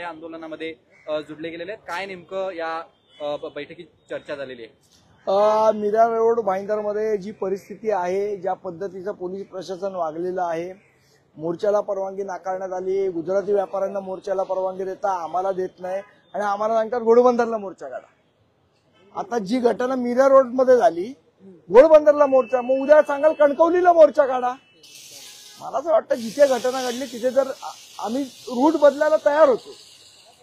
या आंदोलनामध्ये जुडले गेलेले आहेत. काय नेमकं या बैठकीत चर्चा झालेली आहे? मीरा रोड भाईंदरमध्ये जी परिस्थिती आहे, ज्या पद्धतीचं पोलीस प्रशासन वागलेलं आहे, मोर्चाला परवानगी नाकारण्यात आली. गुजराती व्यापाऱ्यांना मोर्चाला परवानगी देता आम्हाला देत नाही आणि आम्हाला सांगतात घोडबंदरला मोर्चा काढा. आता जी घटना मीरा रोड मध्ये झाली, घोडबंदरला मोर्चा, मग उद्या सांगाल कणकवलीला मोर्चा काढा. मला असं वाटतं जिथे घटना घडली तिथे जर आम्ही रूट बदलायला तयार होतो,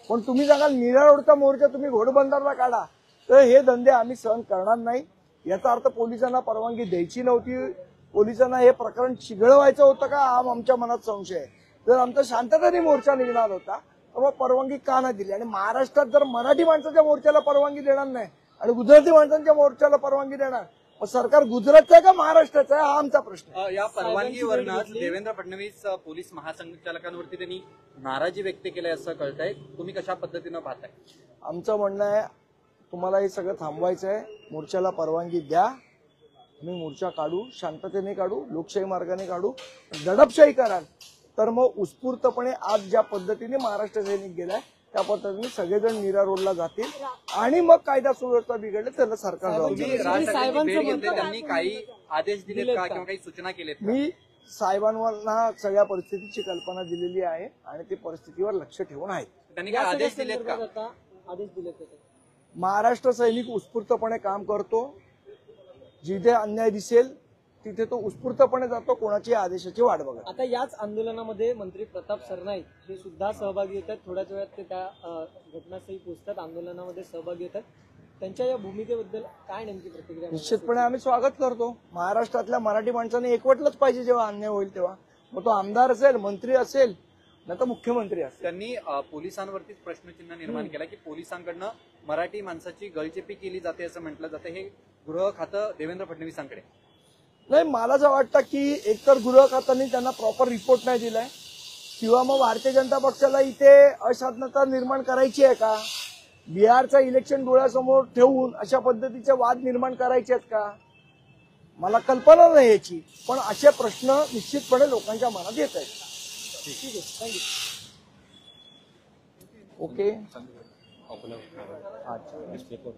पण तुम्ही सांगाल मीरा रोडचा मोर्चा तुम्ही घोडबंदरला काढा, तर हे धंदे आम्ही सहन करणार नाही. याचा अर्थ पोलिसांना परवानगी द्यायची नव्हती, पोलिसांना हे प्रकरण चिघळवायचं होतं का, हा आमच्या मनात संशय आहे. जर आमचा शांततेने मोर्चा निघणार होता तर मग परवानगी का नाही दिली? आणि महाराष्ट्रात जर मराठी माणसाच्या मोर्चाला परवानगी देणार नाही आणि गुजराती माणसांच्या मोर्चाला परवानगी देणार, मग सरकार गुजरातचं आहे का महाराष्ट्राचं आहे, हा आमचा प्रश्न. या परवानगीवरच देवेंद्र फडणवीस पोलीस महासंचालकांवरती त्यांनी नाराजी व्यक्त केली असं कळतंय. तुम्ही कशा पद्धतीनं पाहताय? आमचं म्हणणं आहे तुम्हाला हे सगळं थांबवायचं आहे, मोर्चाला परवानगी द्या, आम्ही मोर्चा काढू, शांततेने काढू, लोकशाही मार्गाने काढू. दडपशाही कराल तर मग उत्स्फूर्तपणे आज ज्या पद्धतीने महाराष्ट्र सैनिक गेलाय त्या पद्धतीने सगळेजण मीरा रोडला जातील आणि मग कायदा सुव्यवस्था बिघडले त्याला सरकार त्यांनी काही आदेश दिलेत का किंवा काही सूचना केलेत? मी साहेबांना सगळ्या परिस्थितीची कल्पना दिलेली आहे आणि ते परिस्थितीवर लक्ष ठेवून आहेत. त्यांनी काय आदेश दिलेत का? आदेश दिलेत. महाराष्ट्र सैनिक उत्स्फूर्तपणे काम करतो, जिथे अन्याय दिसेल तिथे तो उत्स्फूर्तपणे जातो, कोणाची आदेशाची वाट बघत. आता याच आंदोलनामध्ये मंत्री प्रताप सरनाईक हे सुद्धा सहभागी होतात. थोड्याच वेळात ते त्या घटनास्थळी पोहोचतात, आंदोलनामध्ये सहभागी होतात. त्यांच्या या भूमिकेबद्दल काय नेमकी प्रतिक्रिया? निश्चितपणे आम्ही स्वागत करतो. महाराष्ट्रातल्या मराठी माणसाने एकवटलंच पाहिजे जेव्हा अन्याय होईल तेव्हा, मग तो आमदार असेल, मंत्री असेल, नाही तर मुख्यमंत्री असेल. त्यांनी पोलिसांवरतीच प्रश्नचिन्ह निर्माण केला की पोलिसांकडनं मराठी माणसाची गळचेपी केली जाते असं म्हटलं जातं. हे गृह खातं देवेंद्र फडणवीसांकडे नाही. मला असं वाटतं की एकतर गृह खात्याने त्यांना प्रॉपर रिपोर्ट नाही दिलाय किंवा मग भारतीय जनता पक्षाला इथे अशांतता निर्माण करायची आहे का, बिहारचं इलेक्शन डोळ्यासमोर ठेवून अशा पद्धतीचे वाद निर्माण करायचे आहेत का, मला कल्पना नाही याची. पण असे प्रश्न निश्चितपणे लोकांच्या मनात येत आहेत. ठीक आहे, थँक्यू. ओके. अच्छा.